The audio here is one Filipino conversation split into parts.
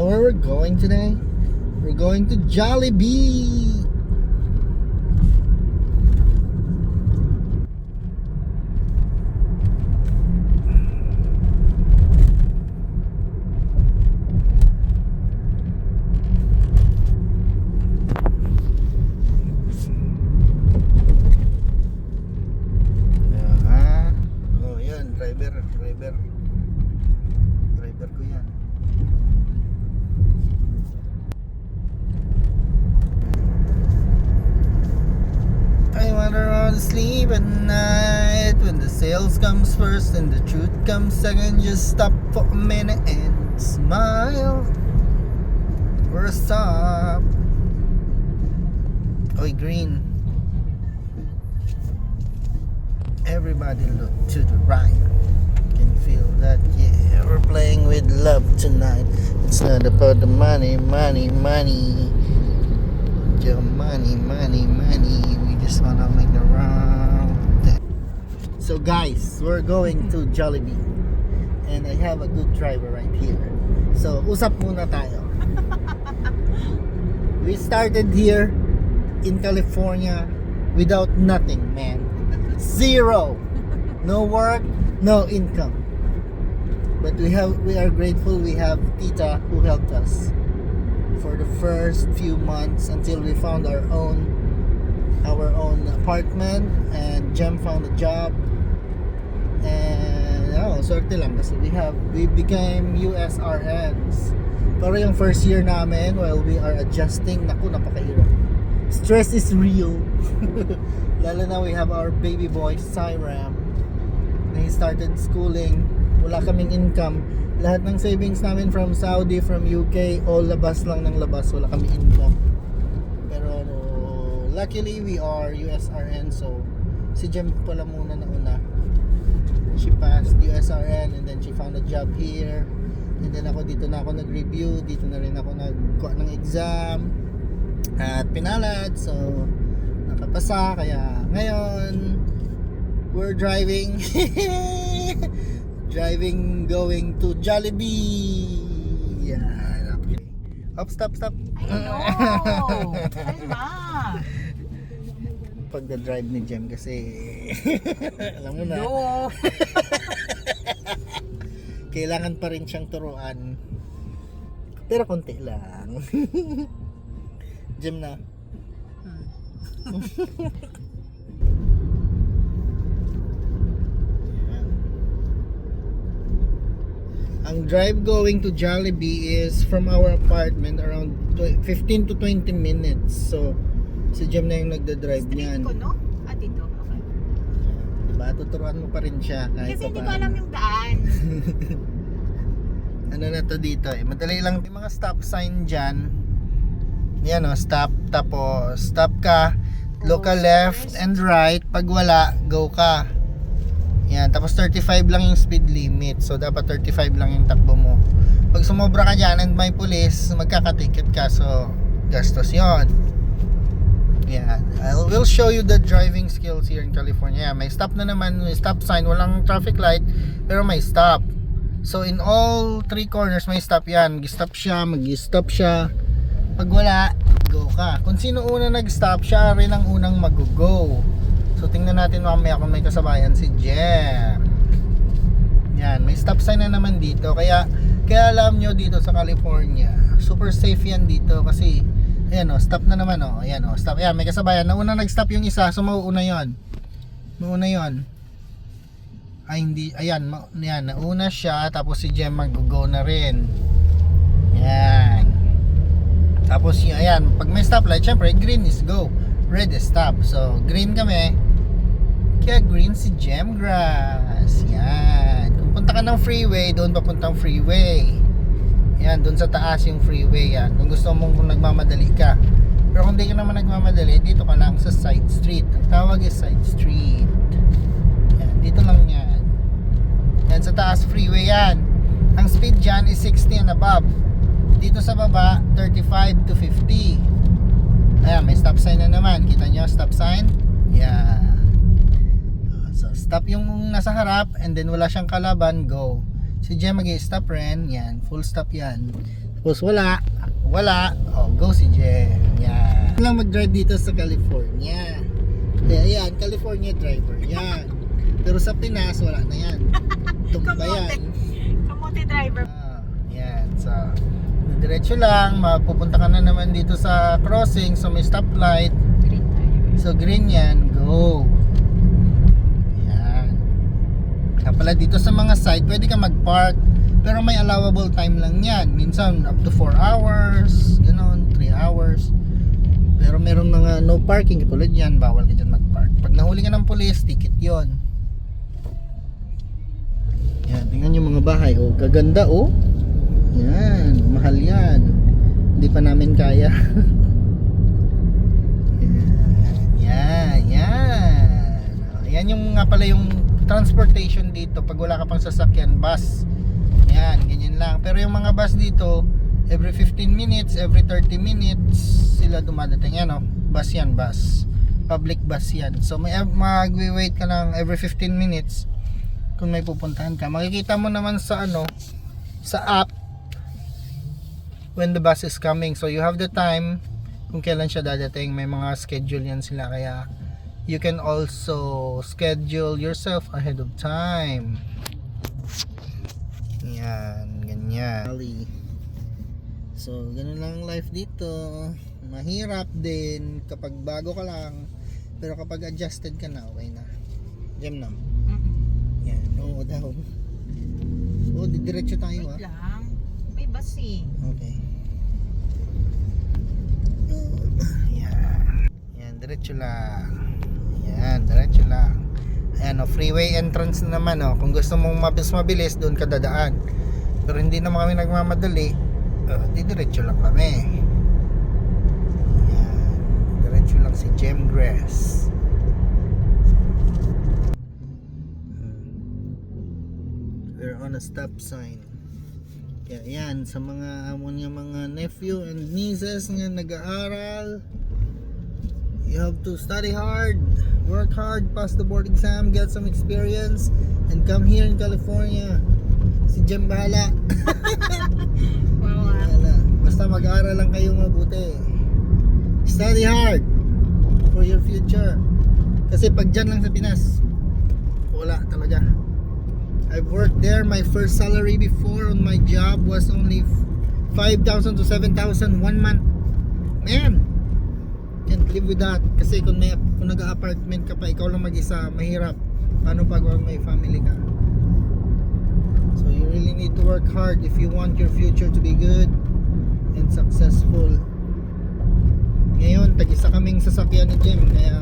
know where we're going today? We're going to Jollibee. Oh, yan, driver ko yan. I wanna run sleep at night when the sales comes first and the truth comes second. Just stop for a minute and smile. Or stop. Oy, green. Everybody look to the right. Can feel that, yeah. We're playing with love tonight. It's not about the money. Your money. We just wanna make the round thing. So guys, we're going to Jollibee. And I have a good driver right here. So, usap muna tayo. We started here in California without nothing, man. Zero. No work, no income. But we are grateful we have Tita who helped us for the first few months until we found our own apartment, and Jem found a job. And swerte lang kasi we became USRNs. Pero yung first year namin while we are adjusting, naku, napakahirap. Stress is real. Lalo na we have our baby boy Cyram. He started schooling. Wala kaming income. Lahat ng savings namin from Saudi, from UK, all labas lang ng labas. Wala kaming income. Pero luckily we are USRN, so si Jem pala muna na una. She passed USRN and then she found a job here. And then ako dito na ako nag-review, dito na rin ako nagkuha ng exam at pinalad, so nakapasa. Kaya ngayon we're driving going to Jollibee. Yeah, okay. Stop. Ay na. Pagda-drive ni Jem kasi alam mo na. No. Kailangan pa rin siyang turuan. Pero konti lang. Jem na. Ang drive going to Jollibee is from our apartment around 15 to 20 minutes. So, si Jem na yung nagda-drive niyan. Street ko, no? Dito. Okay. Diba? Tuturuan mo pa rin siya. Kahit Kasi hindi ko paano. alam yung daan. Ano na to dito eh. Madali lang. May mga stop sign dyan. Yan o, stop. Tapos, stop ka. Look ka left and right. Pag wala, go ka. Yan, tapos 35 lang yung speed limit. So dapat 35 lang yung takbo mo. Pag sumobra ka dyan and may police, magkakaticket ka. So gastos yon. Yan, we'll show you the driving skills here in California. May stop na naman, may stop sign. Walang traffic light, pero may stop. So in all three corners may stop yan. Mag-stop siya, mag-stop siya. Pag wala, go ka. Kung sino una nag-stop, siya rin ang unang mag-go. So tingnan natin mamaya kung may kasabayan si Jem. Yan, may stop sign na naman dito. Kaya alam nyo dito sa California, super safe yan dito kasi ayan o, stop na naman o. Ayan o, stop. Ayan, may kasabayan. Nauna nag-stop yung isa, so mauuna yon. Mauna yon. Ay hindi, ayan, nauna siya, tapos si Jem mag-go na rin. Yan. Tapos ayan, pag may stoplight, syempre green is go, red is stop. So green kami, kaya green si Jem Grass. Yan. Kung punta ka ng freeway, doon papuntang freeway. Yan, doon sa taas yung freeway yan. Kung gusto mong kung nagmamadali ka. Pero kung di ka naman nagmamadali, dito ka lang sa side street. Ang tawag is side street. Yan, dito lang yan. Yan, sa taas freeway yan. Ang speed dyan is 60 and above. Dito sa baba, 35 to 50. Ayan, may stop sign na naman. Kita nyo, stop sign? Yan. So, stop yung nasa harap and then wala siyang kalaban, go. Si Jem mag-stop rin. Yan, full stop yan. Tapos wala. Oh, go si Jem. Yan. Lang mag-drive dito sa California. Kaya yan, California driver. Yan. Pero sa Pinas, wala na yan. Tumba yan. Kamote driver. Yan. So, diretso lang. Mapupunta ka na naman dito sa crossing. So, may stoplight. Green tayo. So, green yan. Go. Yan. Kaya pala dito sa mga side, pwede ka mag-park. Pero may allowable time lang yan. Minsan, up to 4 hours. Ganon, 3 hours. Pero meron mga no parking. Katulad yan, bawal ka dyan mag-park. Pag nahuli ka ng police, ticket yon. Yan, tingnan yung mga bahay. Oh, kaganda oh. Yan, mahal yan. Hindi pa namin kaya. Yan yung nga pala yung transportation dito pag wala ka pang sasakyan, bus. Yan, ganyan lang. Pero yung mga bus dito, every 15 minutes, every 30 minutes sila dumadating. Yan, oh, bus yan, bus. Public bus yan. So may mag-wait ka ng every 15 minutes kung may pupuntahan ka. Makikita mo naman sa sa app when the bus is coming. So you have the time kung kailan siya dadating. May mga schedule yan sila, kaya you can also schedule yourself ahead of time. Yan, ganyan. So, ganun lang ang life dito. Mahirap din kapag bago ka lang. Pero kapag adjusted ka na, okay na. Jam na. Yan, oo daw. Oo, didiretso tayo Wait lang. May bus eh. Okay. Yan, diretso lang. Yan, diretso lang. Ayan, freeway entrance naman, kung gusto mong mabilis doon ka dadaan. Pero hindi naman kami nagmamadali. Diretso lang kami. Ayan, diretso lang si Gemgrass. We're on a stop sign. Kaya yan, sa mga amon nga mga nephew and nieces nga nag-aaral, you have to study hard, work hard, pass the board exam, get some experience, and come here in California. Si Jem bahala. Bahala. Basta mag-aaral lang kayo mabuti. Study hard for your future. Kasi pag dyan lang sa Pinas, wala talaga. I've worked there. My first salary before on my job was only 5,000 to 7,000 1 month. Man, can't live with that. Kasi kung nag-apartment ka pa, ikaw lang mag-isa, mahirap. Paano pag may family ka? So you really need to work hard if you want your future to be good and successful. Ngayon, tag-isa kaming sasakyan ni Jem, kaya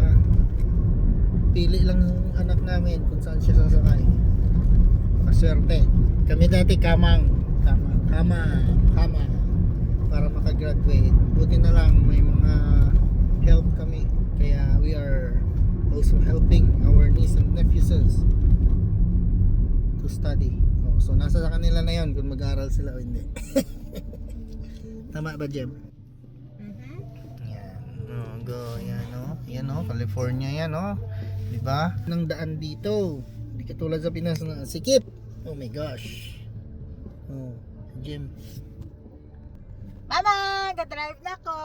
pili lang yung anak namin kung saan siya sasakay. Maswerte. Kami dati kamang para makagraduate. Buti na lang may mga help kami, kaya we are also helping our niece and nephews to study. So nasa sa kanila na yon kung mag-aaral sila o hindi. Tama ba, Jem? Yan. Go. Yan California yan, diba? Nang daan dito, hindi katulad sa Pinas na sikip. Oh my gosh. Jem. Mama, ga-drive na ko.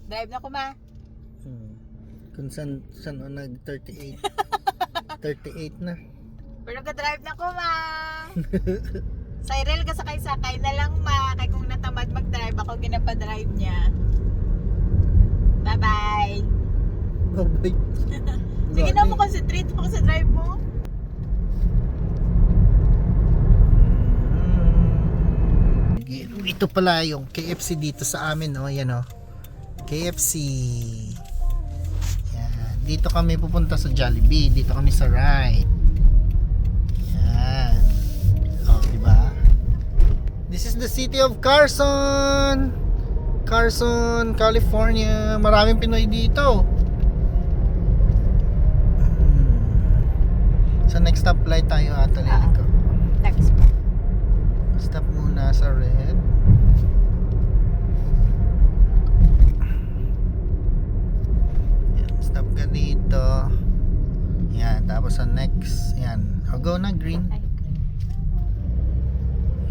Drive na ko, ma. Kung saan nag-38. 38 na. Pero ga-drive na ko, ma. Cyril, kasakay-sakay na lang, ma. Kaya kung natamad mag-drive ako, ginapa-drive niya. Bye-bye. Bye-bye. Sige na mo, concentrate ako sa drive mo. Ito pala yung KFC dito sa amin, yan KFC. Yan. Dito kami pupunta sa Jollibee. Dito kami sa right. Yan. Diba? This is the city of Carson, California. Maraming Pinoy dito. Sa next stoplight tayo ata, Lilico. Next. Stop muna sa red. Yan, stop ka dito. Yan, tapos sa next. Yan, go na green.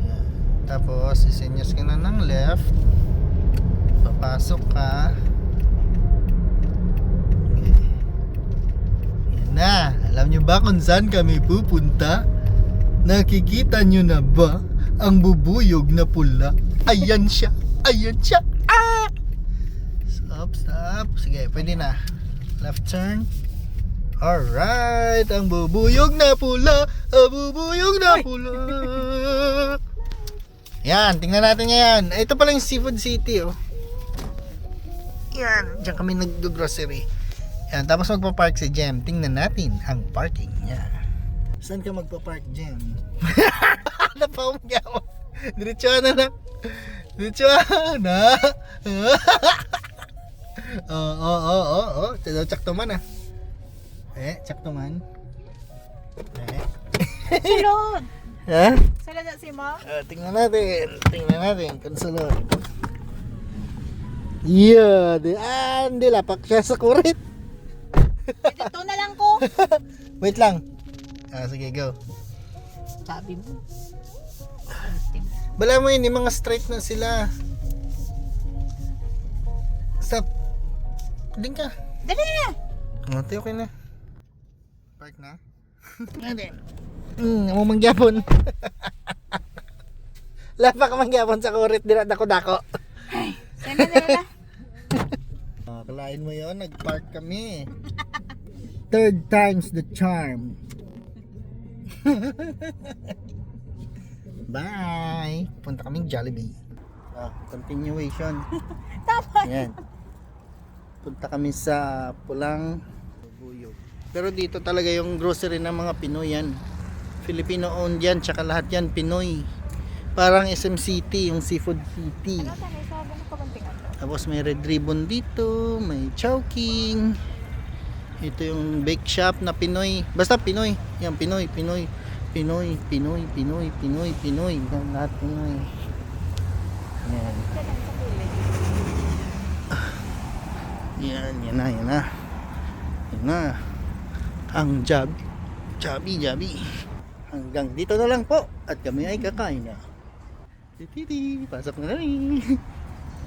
Yan. Tapos, isinyas ka na ng left. Papasok ka. Okay. Yan na. Alam nyo ba kung saan kami pupunta? Nakikita nyo na ba ang bubuyog na pula? Ayan siya. Ayan siya. Ah! Stop, stop. Sige, pwede na. Left turn. Alright. Ang bubuyog na pula. Ang bubuyog na pula. Yan, tingnan natin ngayon. Ito pala yung Seafood City, oh. Yan, diyan kami nag-grocery. Yan, tapos magpa-park si Jem. Tingnan natin ang parking niya. Saan ka magpa-park, Jem? Ano pa akong gawa? Diretsuhan na lang. Diretsuhan na. Oo. Tsakto man, ah. Tsakto man. Sulod! Ha? Sulod na si mo? Tingnan natin kung sunod. Yeah, hindi lapak siya sa kurit. Dito na lang ko. Wait lang. Sige, go. Sabi mo. Bala mo yun, yung mga straight na sila. Stop. Ding ka. Dali na! Okay na. Park na. Hindi. Amo mangyapon. Lapak mangyapon sa kurit, di na dako-dako. Sana na. Kalain mo yon, nag-park kami. Third time's the charm. Bye. Punta kaming Jollibee. Continuation. Tama. Ayan. Punta kami sa Pulang Buyog. Pero dito talaga yung grocery ng mga Pinoy yan. Filipino owned yan, tsaka lahat yan Pinoy. Parang SM City, yung Seafood City. Ano tanay sa abang kabantingan? Tapos may Red Ribbon dito, may Chowking. Ito yung bake shop na Pinoy. Basta Pinoy. Yan, Pinoy. Yan, lahat Pinoy. Yan. Yan na. Ang Jabi. Hanggang dito na lang po. At kami ay kakain na. Pasok na rin.